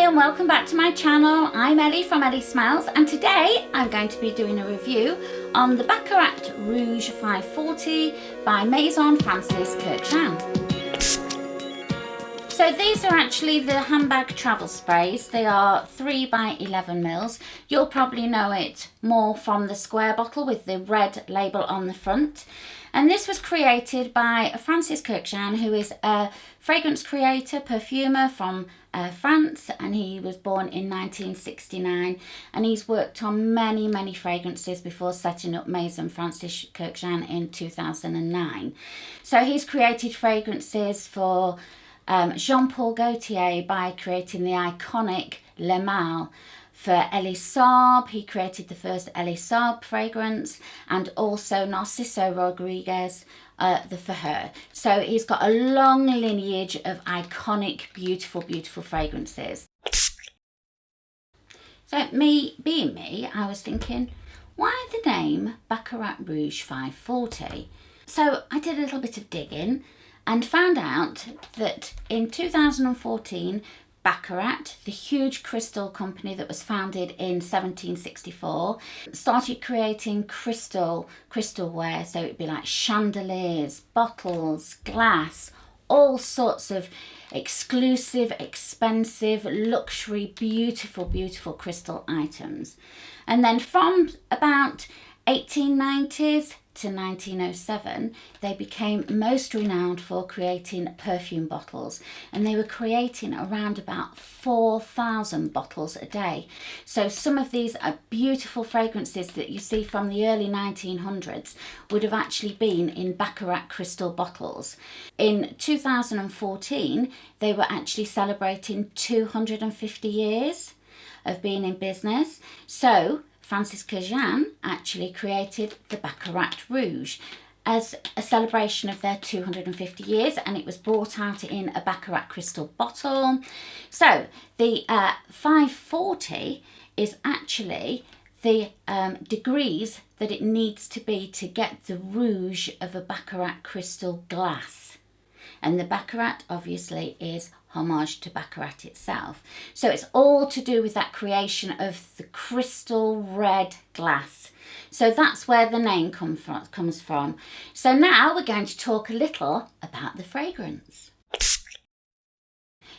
and welcome back to my channel. I'm Ellie from Ellie Smells, and today I'm going to be doing a review on the Baccarat Rouge 540 by Maison Francis Kurkdjian. So these are actually the handbag travel sprays. They are 3 by 11 mils. You'll probably know it more from the square bottle with the red label on the front. And this was created by Francis Kurkdjian, who is a fragrance creator, perfumer from France, and he was born in 1969, and he's worked on many fragrances before setting up Maison Francis Kurkdjian in 2009. So he's created fragrances for Jean-Paul Gaultier by creating the iconic Le Male. For Elie Saab, he created the first Elie Saab fragrance, and also Narciso Rodriguez for her. So he's got a long lineage of iconic, beautiful fragrances. So being me, I was thinking, why the name Baccarat Rouge 540? So I did a little bit of digging and found out that in 2014, Baccarat, the huge crystal company that was founded in 1764, started creating crystalware. So it'd be like chandeliers, bottles, glass, all sorts of exclusive, expensive, luxury, beautiful crystal items. And then from about 1890s to 1907, they became most renowned for creating perfume bottles, and they were creating around about 4,000 bottles a day. So some of these are beautiful fragrances that you see from the early 1900s would have actually been in Baccarat Crystal bottles. In 2014, they were actually celebrating 250 years of being in business. So Francis Kurkdjian actually created the Baccarat Rouge as a celebration of their 250 years, and it was brought out in a Baccarat Crystal bottle. So the 540 is actually the degrees that it needs to be to get the rouge of a Baccarat Crystal glass. And the Baccarat obviously is homage to Baccarat itself. So it's all to do with that creation of the crystal red glass. So that's where the name comes from. So now we're going to talk a little about the fragrance.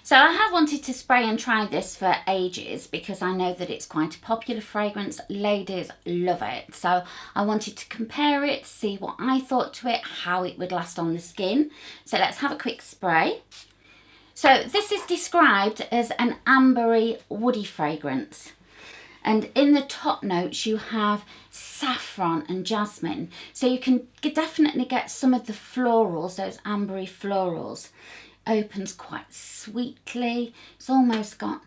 So I have wanted to spray and try this for ages because I know that it's quite a popular fragrance. Ladies love it. So I wanted to compare it, see what I thought to it, how it would last on the skin. So let's have a quick spray. So this is described as an ambery, woody fragrance. And in the top notes you have saffron and jasmine. So you can definitely get some of the florals, those ambery florals. Opens quite sweetly. It's almost got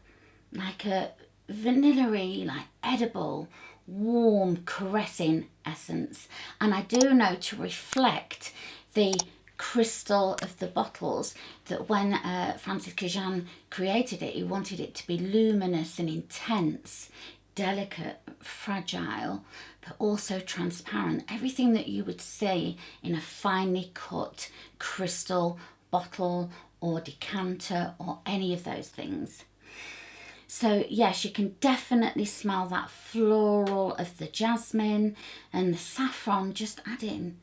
like a vanilla-y, like edible, warm, caressing essence. And I do know to reflect the crystal of the bottles that when Francis Kurkdjian created it, he wanted it to be luminous and intense, delicate, fragile, but also transparent. Everything that you would see in a finely cut crystal bottle or decanter or any of those things. So yes, you can definitely smell that floral of the jasmine and the saffron, just adding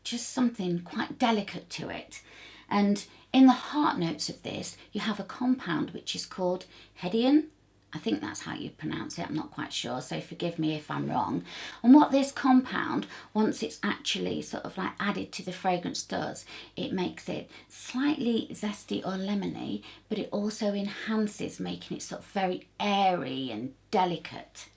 just something quite delicate to it. And in the heart notes of this, you have a compound which is called Hedion. I think that's how you pronounce it, I'm not quite sure, so forgive me if I'm wrong. And what this compound, once it's actually sort of like added to the fragrance does, it makes it slightly zesty or lemony, but it also enhances, making it sort of very airy and delicate.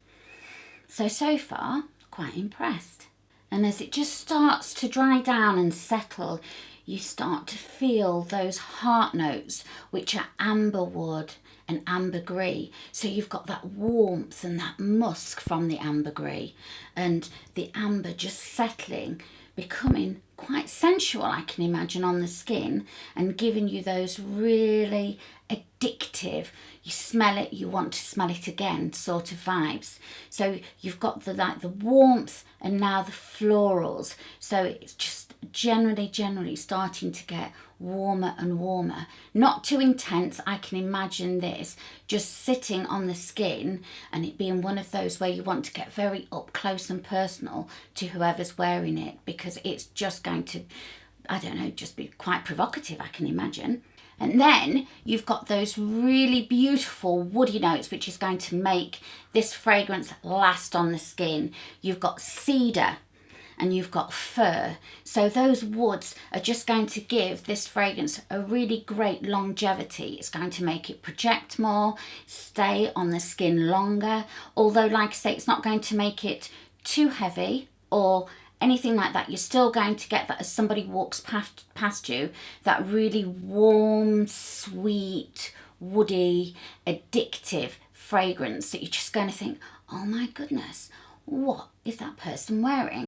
So far, quite impressed. And as it just starts to dry down and settle, you start to feel those heart notes, which are amberwood and ambergris. So you've got that warmth and that musk from the ambergris, and the amber just settling, becoming quite sensual, I can imagine, on the skin, and giving you those really addictive, you smell it, you want to smell it again sort of vibes. So you've got the warmth and now the florals. So it's just generally starting to get warmer and warmer. Not too intense. I can imagine this just sitting on the skin and it being one of those where you want to get very up close and personal to whoever's wearing it, because it's just going to, I don't know, just be quite provocative, I can imagine. And then you've got those really beautiful woody notes, which is going to make this fragrance last on the skin. You've got cedar and you've got fir. So those woods are just going to give this fragrance a really great longevity. It's going to make it project more, stay on the skin longer. Although, like I say, it's not going to make it too heavy or anything like that. You're still going to get that as somebody walks past you, that really warm, sweet, woody, addictive fragrance that you're just going to think, oh my goodness, what is that person wearing?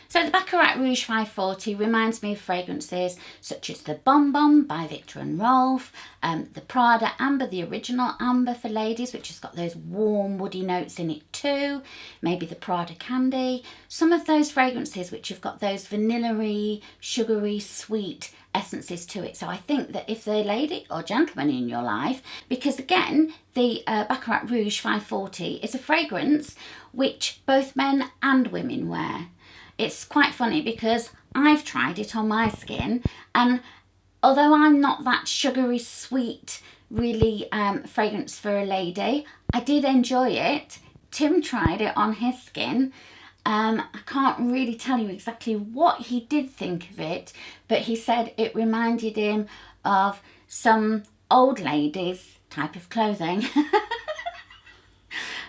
So the Baccarat Rouge 540 reminds me of fragrances such as the Bon Bon by Viktor and Rolf, the Prada Amber, the original Amber for ladies, which has got those warm woody notes in it too, maybe the Prada Candy, some of those fragrances which have got those vanilla-y, sugary, sweet essences to it. So I think that if they're a lady or gentleman in your life, because again, the Baccarat Rouge 540 is a fragrance which both men and women wear. It's quite funny because I've tried it on my skin, and although I'm not that sugary sweet really fragrance for a lady, I did enjoy it. Tim tried it on his skin. I can't really tell you exactly what he did think of it, but he said it reminded him of some old ladies type of clothing.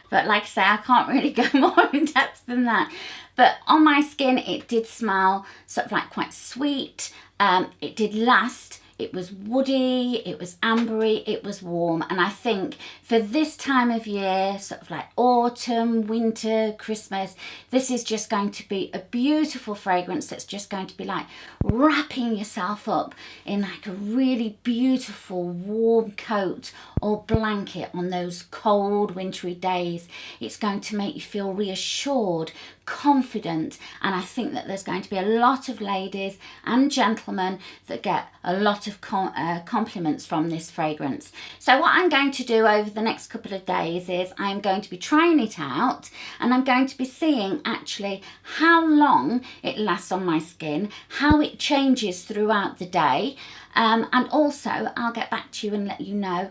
But like I say, I can't really go more in depth than that. But on my skin, it did smell sort of like quite sweet. It did last. It was woody, it was ambery, it was warm. And I think for this time of year, sort of like autumn, winter, Christmas, this is just going to be a beautiful fragrance that's just going to be like wrapping yourself up in like a really beautiful warm coat or blanket on those cold wintry days. It's going to make you feel reassured, confident, and I think that there's going to be a lot of ladies and gentlemen that get a lot of compliments from this fragrance. So what I'm going to do over the next couple of days is I'm going to be trying it out, and I'm going to be seeing actually how long it lasts on my skin, how it changes throughout the day, and also I'll get back to you and let you know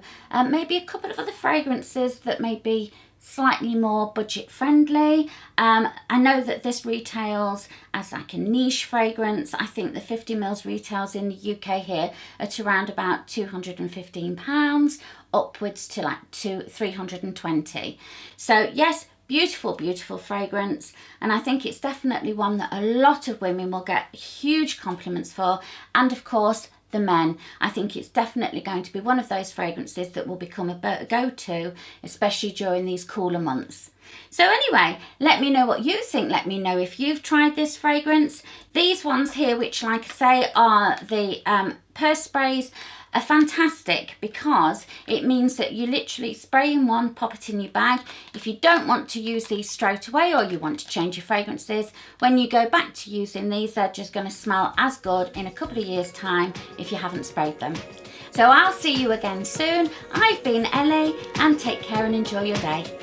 maybe a couple of other fragrances that may be slightly more budget friendly. I know that this retails as like a niche fragrance. I think the 50ml retails in the UK here at around about £215, upwards to like 320. So yes, beautiful fragrance, and I think it's definitely one that a lot of women will get huge compliments for, and of course the men. I think it's definitely going to be one of those fragrances that will become a go-to, especially during these cooler months. So anyway, let me know what you think. Let me know if you've tried this fragrance. These ones here, which like I say are the purse sprays, are fantastic because it means that you literally spray in one, pop it in your bag. If you don't want to use these straight away, or you want to change your fragrances, when you go back to using these, they're just going to smell as good in a couple of years' time if you haven't sprayed them. So I'll see you again soon. I've been Ellie, and take care and enjoy your day.